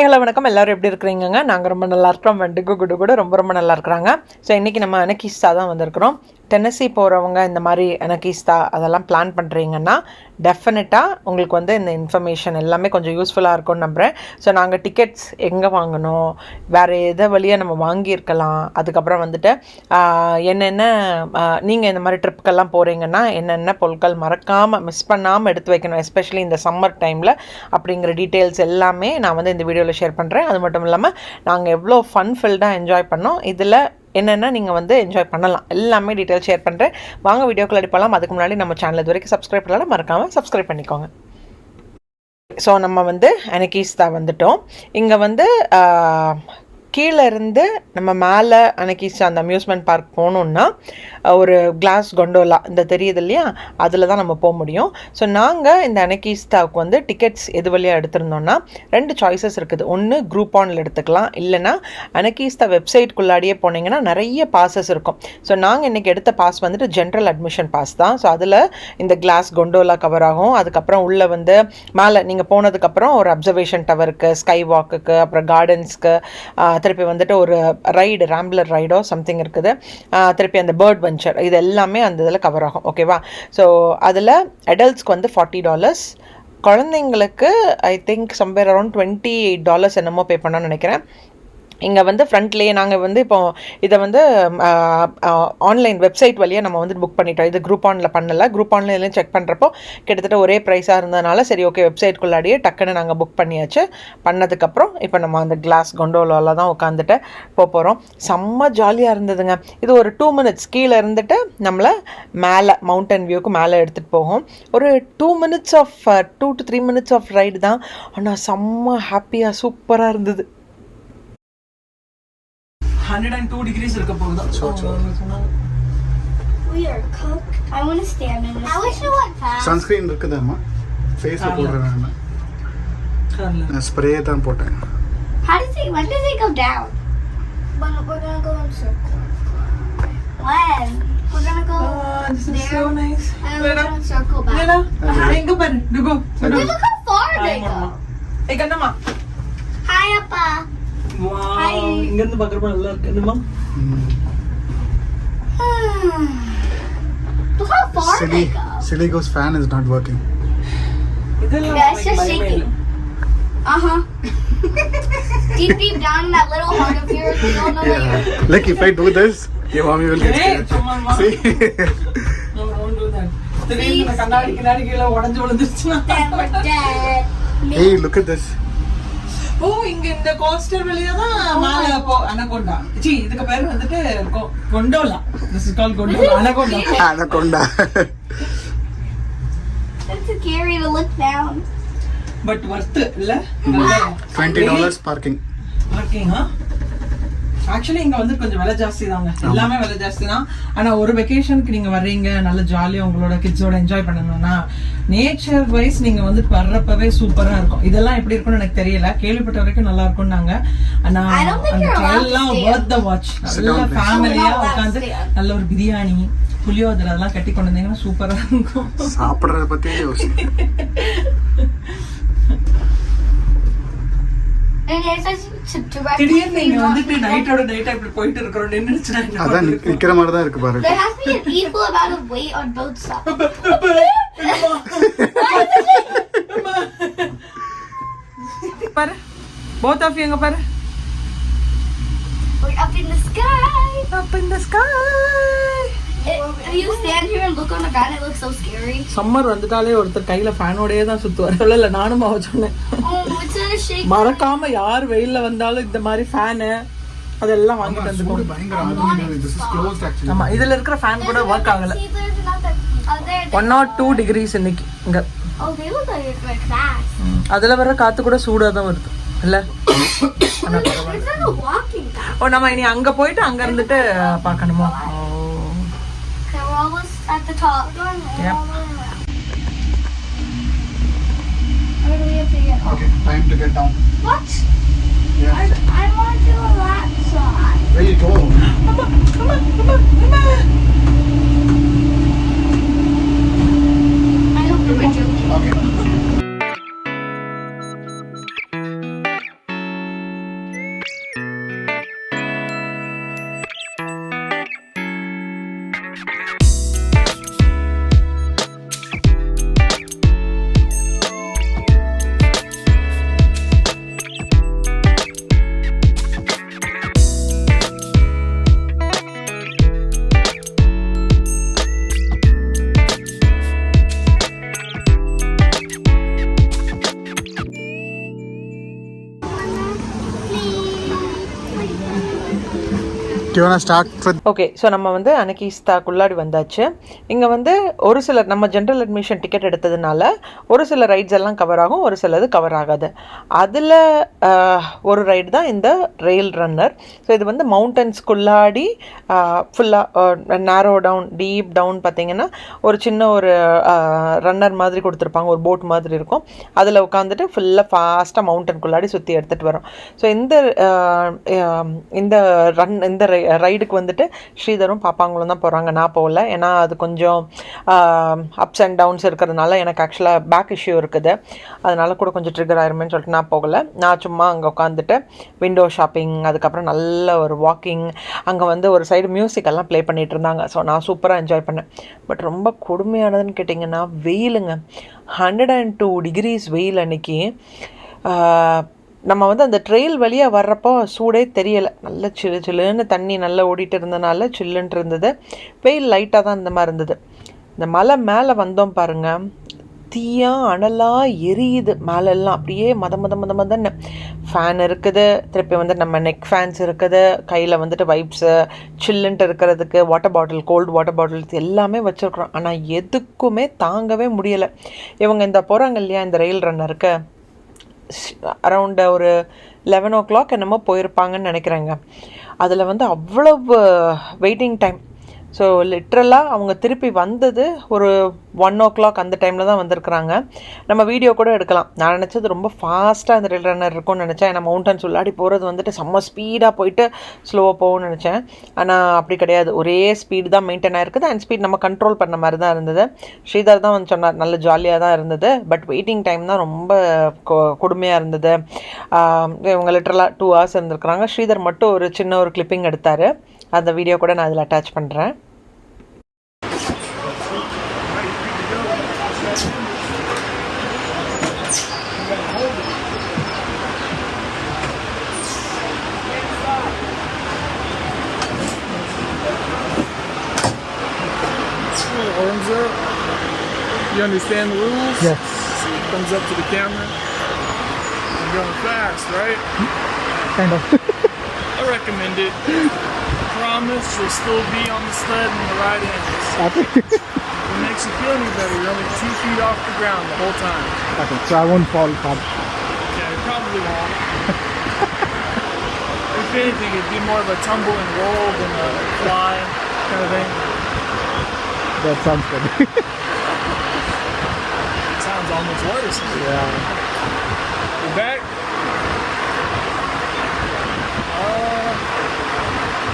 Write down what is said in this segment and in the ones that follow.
Hello வணக்கம், எல்லாரும் எப்படி இருக்கிறீங்க? நாங்கள் ரொம்ப நல்லா இருக்கிறோம். வண்டுகு குடு கூட ரொம்ப நல்லா இருக்கிறாங்க. ஸோ இன்றைக்கி நம்ம அனகீஸ்தா தான் வந்திருக்கிறோம். டென்னசி போகிறவங்க இந்த மாதிரி அனகீஸ்தா அதெல்லாம் பிளான் பண்ணுறீங்கன்னா டெஃபினட்டாக உங்களுக்கு வந்து இந்த இன்ஃபர்மேஷன் எல்லாமே கொஞ்சம் யூஸ்ஃபுல்லாக இருக்கும்னு நம்புகிறேன். ஸோ நாங்கள் டிக்கெட்ஸ் எங்கே வாங்கணும், வேறு எதை வழியாக நம்ம வாங்கியிருக்கலாம், அதுக்கப்புறம் வந்துட்டு என்னென்ன நீங்கள் இந்த மாதிரி ட்ரிப்புக்கெல்லாம் போகிறீங்கன்னா என்னென்ன பொருட்கள் மறக்காமல் மிஸ் பண்ணாமல் எடுத்து வைக்கணும், எஸ்பெஷலி இந்த சம்மர் டைமில் அப்படிங்கிற டீட்டெயில்ஸ் எல்லாமே நான் வந்து இந்த வீடியோவில் ஷேர் பண்ணுறேன். அது மட்டும் இல்லாமல் நாங்கள் எவ்வளோ ஃபன் ஃபில்டாக என்ஜாய் பண்ணோம், இதில் என்னென்ன நீங்கள் வந்து என்ஜாய் பண்ணலாம் எல்லாமே டீட்டெயில் ஷேர் பண்ணுறேன். வாங்க வீடியோக்குள்ள அடிப்பலாம். அதுக்கு முன்னாடி நம்ம சேனல் இது வரைக்கும் சப்ஸ்கிரைப் பண்ணலாம், மறக்காமல் சப்ஸ்கிரைப் பண்ணிக்கோங்க. ஸோ நம்ம வந்து அனகீஸ்தா வந்துட்டோம். இங்கே வந்து கீழே இருந்து நம்ம மேலே அனகீஸ்தா அந்த அம்யூஸ்மெண்ட் பார்க் போகணுன்னா ஒரு கிளாஸ் கொண்டோலா இந்த தெரியுது இல்லையா, அதில் தான் நம்ம போக முடியும். ஸோ நாங்கள் இந்த அனகீஸ்தாவுக்கு வந்து டிக்கெட்ஸ் எது வழியாக எடுத்திருந்தோன்னா 2 சாய்ஸஸ் இருக்குது. ஒன்று குரூப் ஆனில் எடுத்துக்கலாம், இல்லைனா அனகீஸ்தா வெப்சைட்குள்ளாடியே போனீங்கன்னா நிறைய பாசஸ் இருக்கும். ஸோ நாங்கள் இன்றைக்கி எடுத்த பாஸ் வந்துட்டு ஜென்ரல் அட்மிஷன் பாஸ் தான். ஸோ அதில் இந்த கிளாஸ் கொண்டோலா கவர் ஆகும். அதுக்கப்புறம் உள்ளே வந்து மேலே நீங்கள் போனதுக்கப்புறம் ஒரு அப்சர்வேஷன் டவருக்கு, ஸ்கை வாக்குக்கு, அப்புறம் கார்டன்ஸ்க்கு, திருப்பி வந்துட்டு ஒரு ரைடு ராம்பிளர் ரைடோ சம்திங் இருக்குது, திருப்பி அந்த பேர்ட் வெஞ்சர், இது எல்லாமே அந்த இதில் கவர் ஆகும். ஓகேவா? ஸோ அதில் அடல்ட்ஸ்க்கு வந்து $40, குழந்தைங்களுக்கு ஐ திங்க் சம்வேர் அரௌண்ட் $28 என்னமோ பே பண்ணணும்னு நினைக்கிறேன். இங்கே வந்து ஃப்ரண்ட்லேயே நாங்கள் வந்து இப்போ இதை வந்து ஆன்லைன் வெப்சைட் வழியாக நம்ம வந்து புக் பண்ணிட்டோம். இது குரூப் ஆனில் பண்ணலை. குரூப் ஆன்லைன்லேயும் செக் பண்ணுறப்போ கிட்டத்தட்ட ஒரே ப்ரைஸாக இருந்ததுனால சரி ஓகே வெப்சைட்குள்ளாடியே டக்குன்னு நாங்கள் புக் பண்ணியாச்சு. பண்ணதுக்கப்புறம் இப்போ நம்ம அந்த கிளாஸ் கொண்டோலாவில் தான் உட்காந்துட்டு போகிறோம். செம்ம ஜாலியாக இருந்ததுங்க. இது ஒரு 2 minutes கீழே இருந்துட்டு நம்மளை மேலே மவுண்டன் வியூக்கு மேலே எடுத்துகிட்டு போகும். ஒரு 2 minutes of 2 to 3 minutes of ride தான். ஆனால் செம்ம ஹாப்பியாக சூப்பராக இருந்தது. 102 degrees இருக்க போகுது. We are cooked. I want to stand in this. I wish it went fast. Sunscreen இருக்குதாமா? ஃபேஸ்ல போடுறேன் நான். ஸ்ப்ரே தான் போட்டேன். When does it go down? When we're going to go in circle. When? We're going to go This is there. so nice. And we're going to circle back. Lena, எங்க பாரு, go. Look how far they go. ஏய் Kannamma. Hi, Appa. Wow, இங்க இருந்து பார்க்கறப்ப நல்லா இருக்கு. என்னம்மா? Look how far they go. Siligo's fan is not working. இதெல்லாம் Yeah, it's just shaking. Deep down in that little heart of yours, you don't know what you're... Like if I do this, your mommy will get Hey, scared. come on, mom. See? No, don't do that. திடீர்னு கண்ணாடி கீழ உடைஞ்சு விழுந்துச்சுன்னா Then we're dead. Hey, look at this. ஓ, இங்க இந்த coaster வழியா தான் மேல போ அனகோண்டா. இதுக்கு பேர் வந்துட்டு கொண்டோலா. This is called gondola. Anaconda. Anaconda. It's scary to look down. But worth இல்ல? $20 parking. பார்க்கிங். ஆக்சுவலி இங்கே வந்து கொஞ்சம் விலை ஜாஸ்தி தாங்க, எல்லாமே விலை ஜாஸ்தி தான். ஆனால் ஒரு வெக்கேஷனுக்கு நீங்கள் வர்றீங்க, நல்ல ஜாலியாக உங்களோட கிட்ஸோட என்ஜாய் பண்ணணும்னா நேச்சர் வைஸ் நீங்கள் வந்து வர்றப்பவே சூப்பராக இருக்கும். இதெல்லாம் எப்படி இருக்கும்னு எனக்கு தெரியல, கேள்விப்பட்ட வரைக்கும் நல்லா இருக்கும்னாங்க. ஆனால் அந்த எல்லாம் வர்த் த வாட்ச். நல்ல ஃபேமிலியாக உட்காந்து நல்ல ஒரு பிரியாணி, புளியோதரை அதெல்லாம் கட்டி கொண்டு வந்தீங்கன்னா சூப்பராக இருக்கும். சாப்பிட்றத பற்றி திடீர்னு நீங்க வந்துட்டு நைட்டோட நைட்டா இப்படி போயிட்டு இருக்கிறோம் நின்னுச்சுனா அதான் நிக்கிற மாதிரி தான் இருக்கு பாரு. There has to be an equal amount of weight on both sides. பாரு, both of you எங்க பாரு. We're up in the sky. Up in the sky. If you stand here and look on the ground, it looks so scary. Summer வந்துட்டாலே ஒருத்தர் கையில ஃபேனோடயே தான் சுத்துவார். இல்ல நானும் அவ சொன்னேன், It's gonna shake. மறக்காம யார் வெயில்ல வந்தாலும் இந்த மாதிரி ஃபேனு அதெல்லாம் வாங்கிட்டு வந்துக்கோங்க. பயங்கர ஆகுது. This is closed actually. ஆமா, இதுல இருக்கிற ஃபேன் கூட வர்க் ஆகல. See, there's another. There. 1 or 2 degrees இன்னைக்கு இங்க. Oh, they look like fast. அதுல வர்ற காத்து கூட சூடா தான் வருது இல்ல? It's like a walking path. ஓ, நம்ம இனி அங்க போயிட்டு அங்க இருந்துட்டு பார்க்கணுமா? Okay, we're almost at the top. Yep. Where do we have to get? Okay, time to get down. What? Yeah. I want to do a lap slide. Where you go? I hope you were joking. Okay. You wanna start with okay, so நம்ம வந்து அனகீஸ்தாக்குள்ளாடி வந்தாச்சு. இங்கே வந்து ஒரு சிலர் நம்ம general admission ticket எடுத்ததுனால ஒரு சில ரைட்ஸ் எல்லாம் கவர் ஆகும், ஒரு சிலது கவர் ஆகாது. அதில் ஒரு ரைடு தான் இந்த ரெயில் ரன்னர். ஸோ இது வந்து மவுண்டன்ஸ்குள்ளாடி ஃபுல்லாக நேரோ டவுன் டீப் டவுன் பார்த்தீங்கன்னா ஒரு சின்ன ஒரு ரன்னர் மாதிரி கொடுத்துருப்பாங்க, ஒரு போட் மாதிரி இருக்கும். அதில் உட்காந்துட்டு ஃபுல்லாக ஃபாஸ்ட்டாக மவுண்டனுக்குள்ளாடி சுற்றி எடுத்துகிட்டு வரும். ஸோ இந்த ரைடுக்கு வந்துட்டு ஸ்ரீதரும் பாப்பாங்களும் தான் போகிறாங்க. நான் போகல, ஏன்னா அது கொஞ்சம் அப்ஸ் அண்ட் டவுன்ஸ் இருக்கிறதுனால எனக்கு ஆக்சுவலாக பேக் இஷ்யூ இருக்குது. அதனால கூட கொஞ்சம் ட்ரிகர் ஆயிருமேன்னு சொல்லிட்டு நான் போகலை. நான் சும்மா அங்கே உட்காந்துட்டு விண்டோ ஷாப்பிங், அதுக்கப்புறம் நல்ல ஒரு வாக்கிங், அங்கே வந்து ஒரு சைடு மியூசிக் எல்லாம் ப்ளே பண்ணிகிட்டு இருந்தாங்க. ஸோ நான் சூப்பராக என்ஜாய் பண்ணேன். பட் ரொம்ப கொடுமையானதுன்னு கேட்டிங்கன்னா வெயிலுங்க. 102 degrees வெயில் அன்னைக்கு. நம்ம வந்து அந்த ட்ரெயில் வழியாக வர்றப்போ சூடே தெரியலை. நல்ல சில்லுன்னு தண்ணி நல்லா ஓடிட்டு இருந்தனால சில்லுன்ட்டு இருந்தது. வெயில் லைட்டாக தான் இந்த மாதிரி இருந்தது. இந்த மலை மேலே வந்தோம் பாருங்கள், தீயாக அனலாக எரியுது மேலெல்லாம். அப்படியே மதன்னு ஃபேன் இருக்குது, திருப்பி வந்து நம்ம நெக் ஃபேன்ஸ் இருக்குது, கையில் வந்துட்டு வைப்ஸு சில்லுன்ட்டு இருக்கிறதுக்கு water bottle, cold water bottles எல்லாமே வச்சுருக்குறோம். ஆனால் எதுக்குமே தாங்கவே முடியலை. இவங்க இந்த போகிறாங்க இல்லையா இந்த ரயில் ரன்னருக்கு, அரவுண்ட் ஒரு 11 o'clock என்னமோ போயிருப்பாங்கன்னு நினைக்கிறேங்க. அதில் வந்து அவ்வளவு வெயிட்டிங் டைம். ஸோ லிட்ரலாக அவங்க திருப்பி வந்தது ஒரு 1 o'clock அந்த டைமில் தான் வந்திருக்கிறாங்க. நம்ம வீடியோ கூட எடுக்கலாம். நான் நினச்சது ரொம்ப ஃபாஸ்ட்டாக அந்த ரயில் ரன்னர் இருக்கும்னு நினச்சேன். ஏன்னா மவுண்டன்ஸ் உள்ளாடி போகிறது வந்துட்டு செம்ம ஸ்பீடாக போயிட்டு ஸ்லோவாக போகும்னு நினச்சேன். ஆனால் அப்படி கிடையாது, ஒரே ஸ்பீடு தான் மெயின்டைன் ஆகிருக்குது. அண்ட் ஸ்பீட் நம்ம கண்ட்ரோல் பண்ண மாதிரி தான் இருந்தது. ஸ்ரீதர் தான் வந்து சொன்னார் நல்ல ஜாலியாக தான் இருந்தது, பட் வெயிட்டிங் டைம் தான் ரொம்ப கொடுமையாக இருந்தது. இவங்க லிட்ரலாக 2 hours இருந்திருக்கிறாங்க. ஸ்ரீதர் மட்டும் ஒரு சின்ன ஒரு கிளிப்பிங் எடுத்தார். அந்த வீடியோ கூட நான் அதில் அட்டாச் பண்ணுறேன். Arms up. You understand the rules? yes. See, it comes up to the camera. You're going fast, right? Kind of. I recommend it. Promise you'll still be on the sled when the ride ends. Okay. If it makes you feel any better, you're only 2 feet off the ground the whole time. Okay, so I won't fall far. Yeah, you probably won't. If anything, it'd be more of a tumble and roll than a fly kind of thing. That sounds good. Sounds almost worse. Yeah. You're back?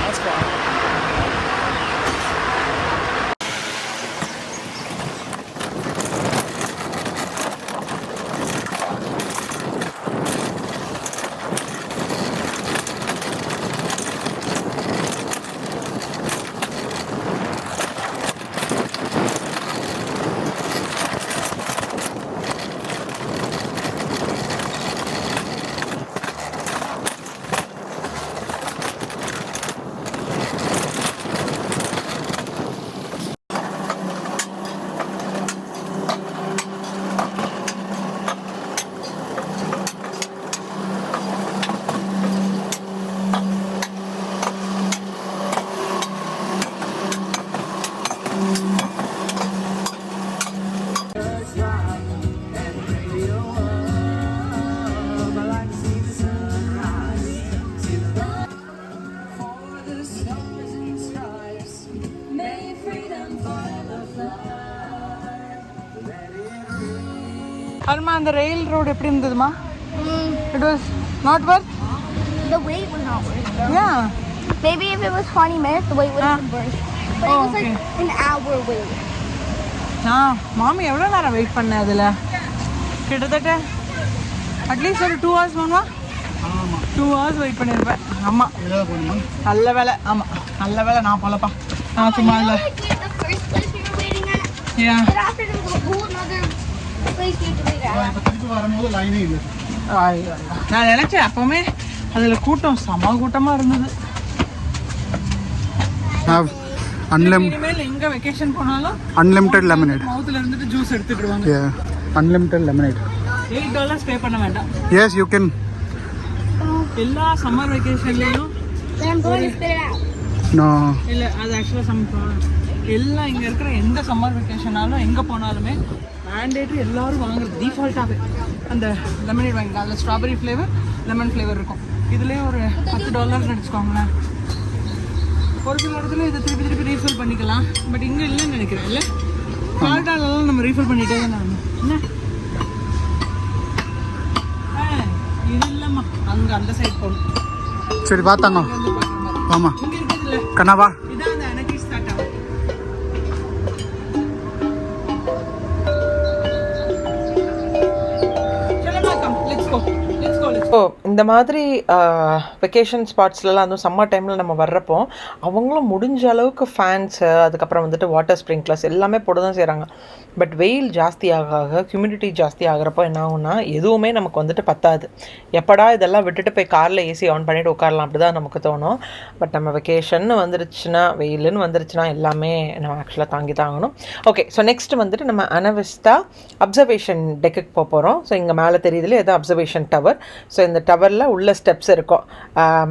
That's fine. அல்மா அந்த rail road எப்படி இருந்ததுமா? It was not worth? The wait was not worth it. Yeah. Maybe if it was 20 minutes, the wait would have been worth it. But it was okay. like an hour wait. மாமி எவ்வளோ நேரம் wait பண்ணேன் அதில்? கிட்டத்தட்ட at least ஒரு 2 hours மாமா. 2 hours wait பண்ணியிருப்பேன். ஆமாம், நல்ல வேலை. ஆமாம், நல்ல வேலை நான் போலப்பா. நான் சும்மா இல்லை. The first place we were waiting at. Yeah. But after there was a whole other place we had to wait at. நான் நினச்சேன் அப்போவுமே அதில் கூட்டம் செம கூட்டமாக இருந்தது. இனிமேல் எங்கே வெக்கேஷன் போனாலும் Unlimited lemonade. மவுத்தில் இருந்துட்டு ஜூஸ் எடுத்துக்கிடுவாங்க. Yeah. Unlimited lemonade. $8 பே பண்ண வேண்டாம். Yes, you can. எல்லா சம்மர் வெக்கேஷன்லேயும் Then I'm going to spit it out. No இல்லை அது ஆக்சுவலாக சம் எல்லாம் இங்கே இருக்கிற எந்த சம்மர் வெக்கேஷனாலும் எங்கே போனாலுமே மேண்டேட்ரி எல்லோரும் வாங்குறது டிஃபால்ட்டாகவே அந்த லெமனேட் வாங்கிக்கலாம். அதில் ஸ்ட்ராபெரி ஃப்ளேவர் லெமன் ஃப்ளேவர் இருக்கும். இதுலேயே ஒரு $10 நினச்சிக்கோங்களேன். ஒரு சில இடத்துல இதை திருப்பி திருப்பி ரீஃபில் பண்ணிக்கலாம். பட் இங்கே இல்லைன்னு நினைக்கிறேன். இல்லை கால்டாலெல்லாம் நம்ம ரீஃபில் பண்ணிகிட்டே தான் ஆகணும். என்ன இது இல்லைம்மா, அங்கே அந்த சைட் போகணும். சரி பார்த்தாங்க ஆமா இங்கே இருக்குதுல்ல கண்ணாவா இதான் அந்த அனகீஸ் தாட்டா. ஸோ இந்த மாதிரி வெக்கேஷன் ஸ்பாட்ஸ்லாம் அதுவும் சம்மர் டைமில் நம்ம வர்றப்போ அவங்களும் முடிஞ்ச அளவுக்கு ஃபேன்ஸு அதுக்கப்புறம் வந்துட்டு வாட்டர் ஸ்ப்ரிங்க்லர்ஸ் எல்லாமே போட தான் செய்கிறாங்க. பட் வெயில் ஜாஸ்தி ஆக ஹியூமிடிட்டி ஜாஸ்தி ஆகிறப்போ என்ன ஆகும்னா எதுவுமே நமக்கு வந்துட்டு பத்தாது. எப்படா இதெல்லாம் விட்டுட்டு போய் காரில் ஏசி ஆன் பண்ணிவிட்டு உட்காரலாம் அப்படி தான் நமக்கு தோணும். பட் நம்ம வெக்கேஷன் வந்துருச்சுன்னா வெயிலுன்னு வந்துருச்சுன்னா எல்லாமே நம்ம ஆக்சுவலாக தாங்கி தான் ஆகணும். ஓகே, ஸோ நெக்ஸ்ட் வந்துட்டு நம்ம அனவிஸ்டா அப்சர்வேஷன் டெக்குக்கு போக போகிறோம். ஸோ இங்கே மேலே தெரியுதுல எதாவது அப்சர்வேஷன் டவர். ஸோ இந்த டவரில் உள்ள ஸ்டெப்ஸ் இருக்கும்,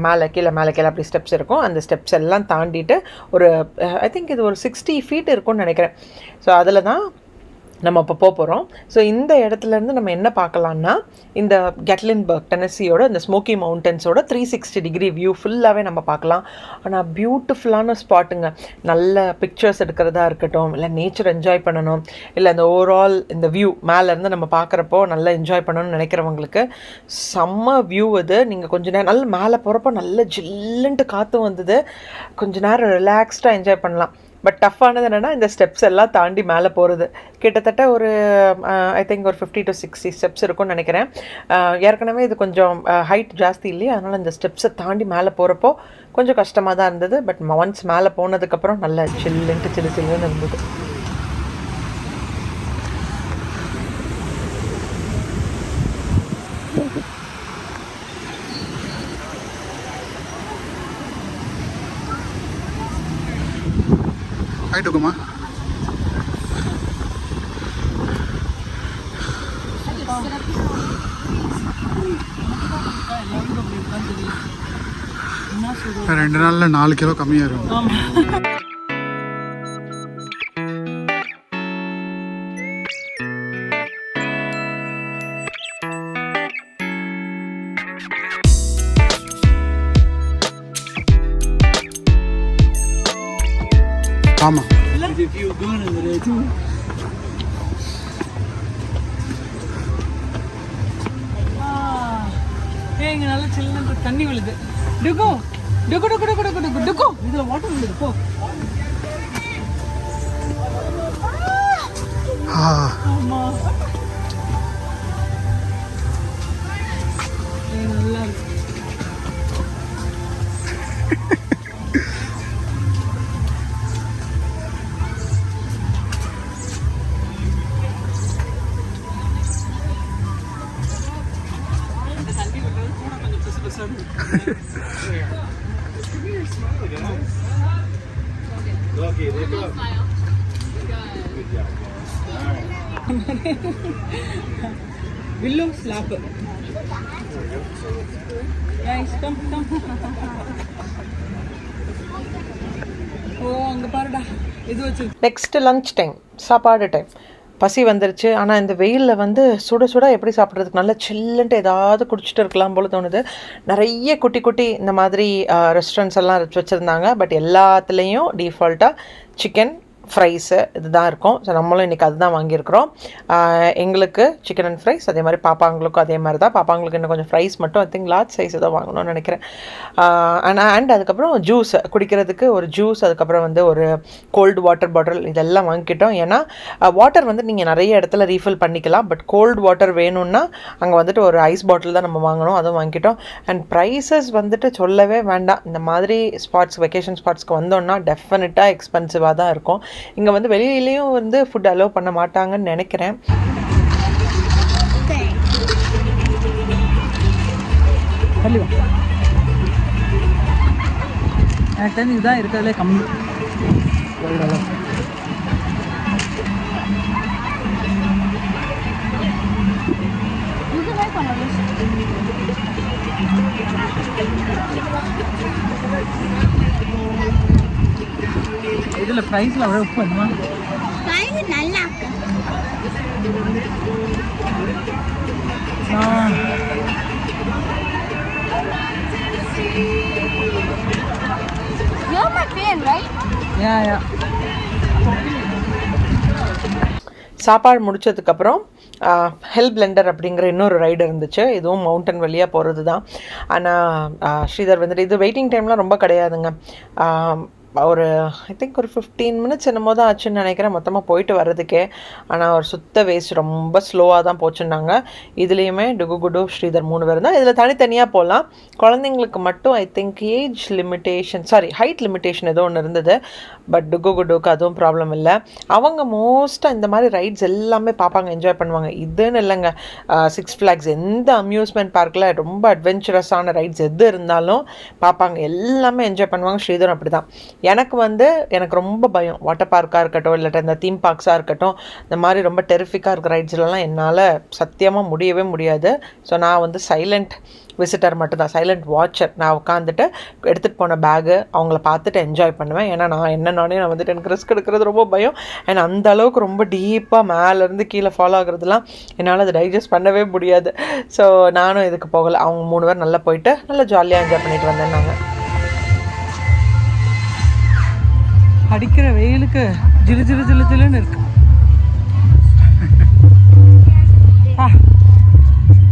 மேலே கீழே அப்படி ஸ்டெப்ஸ் இருக்கும். அந்த ஸ்டெப்ஸ் எல்லாம் தாண்டிட்டு ஒரு ஐ திங்க் இது ஒரு 60 feet இருக்கும்னு நினைக்கிறேன். ஸோ அதில் தான் நம்ம இப்போ போகிறோம். ஸோ இந்த இடத்துலேருந்து நம்ம என்ன பார்க்கலான்னா இந்த கெட்லின்பர்க் டென்னசியோட இந்த ஸ்மோக்கி மவுண்டன்ஸோட 360 degree வியூ ஃபுல்லாகவே நம்ம பார்க்கலாம். ஆனால் பியூட்டிஃபுல்லான ஸ்பாட்டுங்க. நல்ல பிக்சர்ஸ் எடுக்கிறதா இருக்கட்டும், இல்லை நேச்சர் என்ஜாய் பண்ணணும், இல்லை அந்த ஓவரால் இந்த வியூ மேலேருந்து நம்ம பார்க்குறப்போ நல்லா என்ஜாய் பண்ணணும்னு நினைக்கிறவங்களுக்கு செம்ம வியூ இது. நீங்கள் கொஞ்சம் நேரம் நல்ல மேலே போகிறப்போ நல்ல ஜில்லுன்ட்டு காற்று வந்தது, கொஞ்சம் நேரம் ரிலாக்ஸ்டாக என்ஜாய் பண்ணலாம். பட் டஃப்பானது என்னென்னா இந்த ஸ்டெப்ஸ் எல்லாம் தாண்டி மேலே போகிறது. கிட்டத்தட்ட ஒரு ஐ திங்க் ஒரு 50 to 60 ஸ்டெப்ஸ் இருக்கும்னு நினைக்கிறேன். ஏற்கனவே இது கொஞ்சம் ஹைட் ஜாஸ்தி இல்லையா, அதனால் இந்த ஸ்டெப்ஸை தாண்டி மேலே போகிறப்போ கொஞ்சம் கஷ்டமாக தான் இருந்தது. பட் ஒன்ஸ் மேலே போனதுக்கப்புறம் நல்ல சில்லுன்ட்டு சில்லுன்னு இருந்தது. ஆயிட்டுக்குமா ரெண்டு நாளில் 4 கிலோ கம்மியாக இருக்கும். ஆமாம் இங்கே நல்லா சில்லுன்னு தண்ணி விழுது. டுகு டுகு டுகு டுகு டுகு டுகு டுகு இதில் வாட்டர் விழுது. போ ஆமாம் நல்லா இருக்கு. Willow slap. Guys, come. ஓ அங்கே பாருடா இது வச்சு. நெக்ஸ்ட் லஞ்ச் டைம், சாப்பாடு டைம். பசி வந்துருச்சு. ஆனால் இந்த வெயிலில் வந்து சுட சுட எப்படி சாப்பிட்றதுக்கு நல்லா சில்லுன்ட்டு ஏதாவது குடிச்சிட்டு இருக்கலாம் போல தோணுது. நிறைய குட்டி குட்டி இந்த மாதிரி ரெஸ்டாரண்ட்ஸ் எல்லாம் வச்சுருந்தாங்க. பட் எல்லாத்துலேயும் டிஃபால்ட்டாக சிக்கன் ஃப்ரைஸு இதுதான் இருக்கும். ஸோ நம்மளும் இன்றைக்கி அதுதான் வாங்கியிருக்கிறோம். எங்களுக்கு சிக்கன் அண்ட் ஃப்ரைஸ், அதே மாதிரி பாப்பாங்களுக்கும் அதே மாதிரி தான். பாப்பாங்களுக்கு இன்னும் கொஞ்சம் ஃப்ரைஸ் மட்டும் ஐ திங்க் லார்ஜ் சைஸ் தான் வாங்கணும்னு நினைக்கிறேன். அண்ட் அதுக்கப்புறம் ஜூஸ் குடிக்கிறதுக்கு ஒரு ஜூஸ், அதுக்கப்புறம் வந்து ஒரு கோல்டு வாட்டர் பாட்டில் இதெல்லாம் வாங்கிக்கிட்டோம். ஏன்னா வாட்டர் வந்து நீங்கள் நிறைய இடத்துல ரீஃபில் பண்ணிக்கலாம். பட் கோல்டு வாட்டர் வேணும்னா அங்கே வந்துட்டு ஒரு ஐஸ் பாட்டில் தான் நம்ம வாங்கணும், அதுவும் வாங்கிக்கிட்டோம். அண்ட் ப்ரைஸஸ் வந்துட்டு சொல்லவே வேண்டாம். இந்த மாதிரி ஸ்பாட்ஸ் வெக்கேஷன் ஸ்பாட்ஸ்க்கு வந்தோன்னா டெஃபினட்டாக எக்ஸ்பென்சிவாக தான் இருக்கும். இங்கே வந்து வெளியிலையும் வந்து ஃபுட் அலோவ் பண்ண மாட்டாங்கன்னு நினைக்கிறேன். எனக்கு தெரிஞ்சு இதுதான் இருக்கிறதுலே கம்மி. இதில் ப்ரைஸில் அவ்வளோ உப்பு வருமா? இது நல்லா இருக்கு. You're my fan, right? Yeah. சாப்பாடு முடிச்சதுக்கப்புறம் ஹெல் பிளெண்டர் அப்படிங்கிற இன்னொரு ரைடு இருந்துச்சு. இதுவும் மவுண்டன் வழியாக போகிறது தான். ஆனால் ஸ்ரீதர் வந்துட்டு இது வெயிட்டிங் டைம்லாம் ரொம்ப கிடையாதுங்க. ஒரு ஐ திங்க் ஒரு 15 மினிட்ஸ் என்னமோ தான் ஆச்சுன்னு நினைக்கிறேன் மொத்தமாக போயிட்டு வர்றதுக்கே. ஆனால் ஒரு சுத்த வேஸ்ட், ரொம்ப ஸ்லோவாக தான் போச்சுன்னாங்க. இதுலேயுமே டுகுகுடு ஸ்ரீதர் 3 பேர் தான். இதில் தனித்தனியாக போகலாம். குழந்தைங்களுக்கு மட்டும் I think age limitation, height limitation ஏதோ ஒன்று இருந்தது. பட் டுகுகுடுக்கு அதுவும் ப்ராப்ளம் இல்லை. அவங்க மோஸ்ட்டாக இந்த மாதிரி ரைட்ஸ் எல்லாமே பார்ப்பாங்க, என்ஜாய் பண்ணுவாங்க. இதுன்னு இல்லைங்க, சிக்ஸ் ஃப்ளாக்ஸ் எந்த அம்யூஸ்மெண்ட் பார்க்கில் ரொம்ப அட்வென்ச்சரஸான ரைட்ஸ் எது இருந்தாலும் பார்ப்பாங்க, எல்லாமே என்ஜாய் பண்ணுவாங்க. ஸ்ரீதரும் அப்படி தான். எனக்கு ரொம்ப பயம். வாட்டர் பார்க்காக இருக்கட்டும், இல்லாட்ட இந்த தீம் பார்க்ஸாக இருக்கட்டும், இந்த மாதிரி ரொம்ப டெரிஃபிக்காக இருக்கிற ரைட்ஸ்லாம் என்னால் சத்தியமாக முடியவே முடியாது. ஸோ நான் வந்து சைலண்ட் விசிட்டர் மட்டும்தான், சைலண்ட் வாட்சர். நான் உட்காந்துட்டு எடுத்துகிட்டு போன பேகு அவங்கள பார்த்துட்டு என்ஜாய் பண்ணுவேன். ஏன்னா நான் வந்துட்டு எனக்கு ரிஸ்க் எடுக்கிறது ரொம்ப பயம். ஏன்னா அந்த அளவுக்கு ரொம்ப டீப்பாக மேலேருந்து கீழே ஃபாலோ ஆகுறதுலாம் என்னால் அதை டைஜஸ்ட் பண்ணவே முடியாது. ஸோ நானும் இதுக்கு போகலை. அவங்க 3 பேர் நல்லா போயிட்டு நல்லா ஜாலியாக என்ஜாய் பண்ணிட்டு வந்தேன். நாங்கள் அடிக்கிற வெயிலுக்கு ஜிலு ஜிலு ஜிலு ஜிலுன்னு இருக்கு.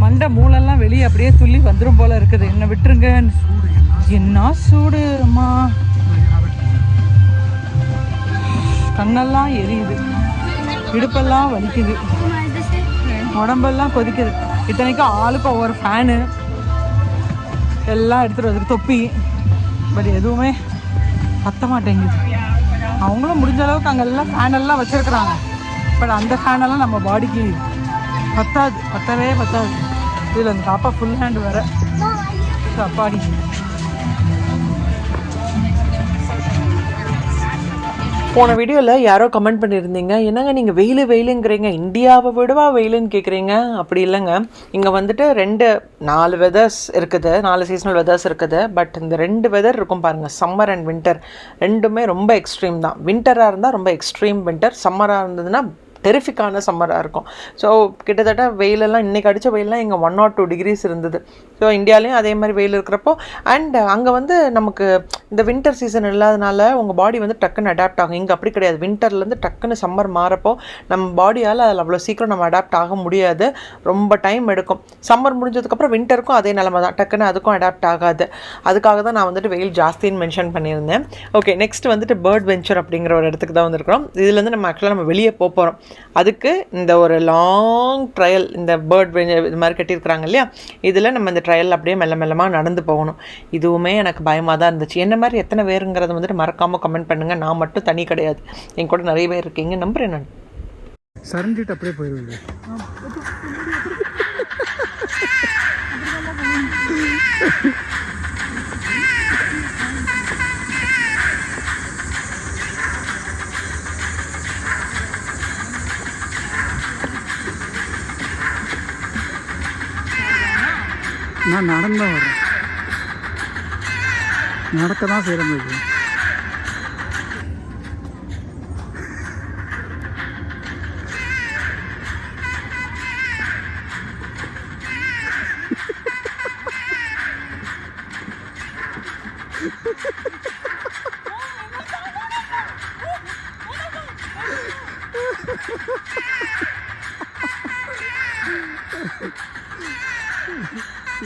மண்டை மூளெல்லாம் வெளியே அப்படியே துள்ளி வந்துடும் போல இருக்குது. என்ன விட்டுருங்க, என்ன சூடு அம்மா, கண்ணெல்லாம் எரியுது, இடுப்பெல்லாம் வலிக்குது, உடம்பெல்லாம் கொதிக்குது. இத்தனைக்கும் ஆளுக்கு ஒவ்வொரு ஃபேனு எல்லாம் எடுத்துகிட்டு வந்து தொப்பி, பட் எதுவுமே பத்த மாட்டேங்குது. அவங்களும் முடிஞ்ச அளவுக்கு அங்கெல்லாம் ஃபேனெல்லாம் வச்சுருக்குறாங்க. பட் அந்த ஃபேனெல்லாம் நம்ம பாடிக்கு பத்தவே பத்தாது. இதில் அந்த பாப்பா ஃபுல் ஹேண்ட் வேறு அப்பாடி. போன வீடியோவில் யாரோ கமெண்ட் பண்ணியிருந்தீங்க, என்னங்க நீங்கள் வெயிலுங்கிறீங்க, இந்தியாவை விடவா வெயிலுன்னு கேட்குறீங்க. அப்படி இல்லைங்க, இங்கே வந்துட்டு 4 வெதர்ஸ் இருக்குது, 4 சீசனல் வெதர்ஸ் இருக்குது. பட் இந்த 2 வெதர் இருக்கும் பாருங்கள், சம்மர் அண்ட் வின்டர். ரெண்டுமே ரொம்ப எக்ஸ்ட்ரீம் தான். வின்டராக இருந்தால் ரொம்ப எக்ஸ்ட்ரீம் வின்டர், சம்மராக இருந்ததுன்னா டெரிஃபிக்கான சம்மராக இருக்கும். ஸோ கிட்டத்தட்ட வெயிலெல்லாம் இன்றைக்கி அடித்த வெயிலெலாம் இங்கே 1 or 2 degrees இருந்தது. ஸோ இந்தியாவிலையும் அதே மாதிரி வெயில் இருக்கிறப்போ, அண்ட் அங்கே வந்து நமக்கு இந்த வின்டர் சீசன் இல்லாதனால உங்கள் பாடி வந்து டக்குன்னு அடாப்ட் ஆகும். இங்கே அப்படி கிடையாது. வின்டர்லேருந்து டக்குன்னு சம்மர் மாறப்போ நம்ம பாடியால் அதில் அவ்வளோ சீக்கிரம் நம்ம அடாப்ட் ஆக முடியாது, ரொம்ப டைம் எடுக்கும். சம்மர் முடிஞ்சதுக்கப்புறம் வின்டருக்கும் அதே நிலமை தான், டக்குன்னு அதுக்கும் அடாப்ட் ஆகாது. அதுக்காக தான் நான் வந்துட்டு வெயில் ஜாஸ்தின்னு மென்ஷன் பண்ணியிருந்தேன். ஓகே, நெக்ஸ்ட் வந்துட்டு பேர்ட் வெஞ்சர் அப்படிங்கிற ஒரு இடத்துக்கு தான் வந்திருக்கிறோம். இதுலேருந்து நம்ம ஆக்சுவலாக நம்ம வெளியே போகிறோம். அதுக்கு இந்த ஒரு லாங் ட்ரையல், இந்த பேர்ட் இது மாதிரி கட்டியிருக்கிறாங்க இல்லையா, இதில் நம்ம இந்த ட்ரையல் அப்படியே மெல்லமாக நடந்து போகணும். இதுவுமே எனக்கு பயமாக தான் இருந்துச்சு. என்ன மாதிரி எத்தனை பேருங்கிறத வந்துட்டு மறக்காமல் கமெண்ட் பண்ணுங்கள். நான் மட்டும் தனி கிடையாது, என் கூட நிறைய பேர் இருக்கீங்க, நம்புறேன். நான் சரிஞ்சிட்டு அப்படியே போயிடுவேன். நான் நடந்து தான் வரேன், நடக்க தான் செய்கிறேன்.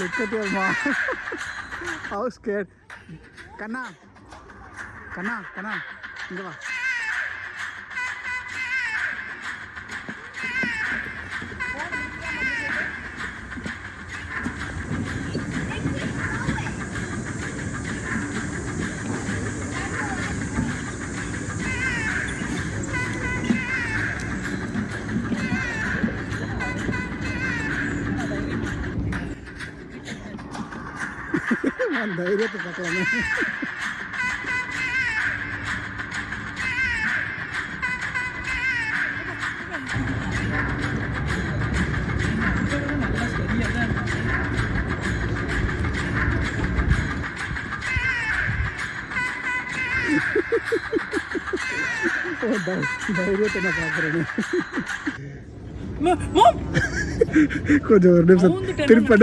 Look at your mom. How scared. Kanna. இங்க வா. தைரியத்தை பார்க்கலாமே. தைரியத்தை நான் பார்க்குறேன். Mom! கொஞ்சம் ஒரு நிமிஷம் திருப்பி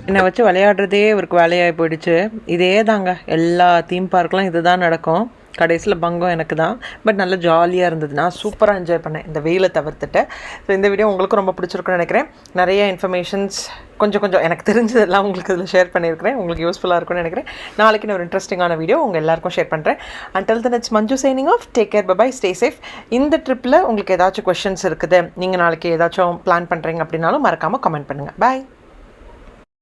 என்னை வச்சு விளையாடுறதே இவருக்கு வேலையாகி போயிடுச்சு. இதே தாங்க எல்லா தீம் பார்க்லாம் இது தான் நடக்கும். கடைசியில் பங்கம் எனக்கு தான். பட் நல்லா ஜாலியாக இருந்தது. நான் சூப்பராக என்ஜாய் பண்ணேன் இந்த வெயிலை தவிர்த்துட்டு. ஸோ இந்த வீடியோ உங்களுக்கும் ரொம்ப பிடிச்சிருக்குன்னு நினைக்கிறேன். நிறைய இன்ஃபர்மேஷன்ஸ் கொஞ்சம் எனக்கு தெரிஞ்சதெல்லாம் உங்களுக்கு இதில் ஷேர் பண்ணியிருக்கிறேன். உங்களுக்கு யூஸ்ஃபுல்லாக இருக்கும்னு நினைக்கிறேன். நாளைக்கு நான் ஒரு இன்ட்ரெஸ்டிங்கான வீடியோ உங்கள் எல்லாருக்கும் ஷேர் பண்ணுறேன். Until then it's Manju signing off. Take care, bye, stay safe. இந்த ட்ரிப்பில் உங்களுக்கு ஏதாச்சும் கொஷின்ஸ் இருக்குது, நீங்கள் நாளைக்கு ஏதாச்சும் பிளான் பண்ணுறீங்க அப்படின்னாலும் மறக்காமல் கமெண்ட் பண்ணுங்கள். பாய்.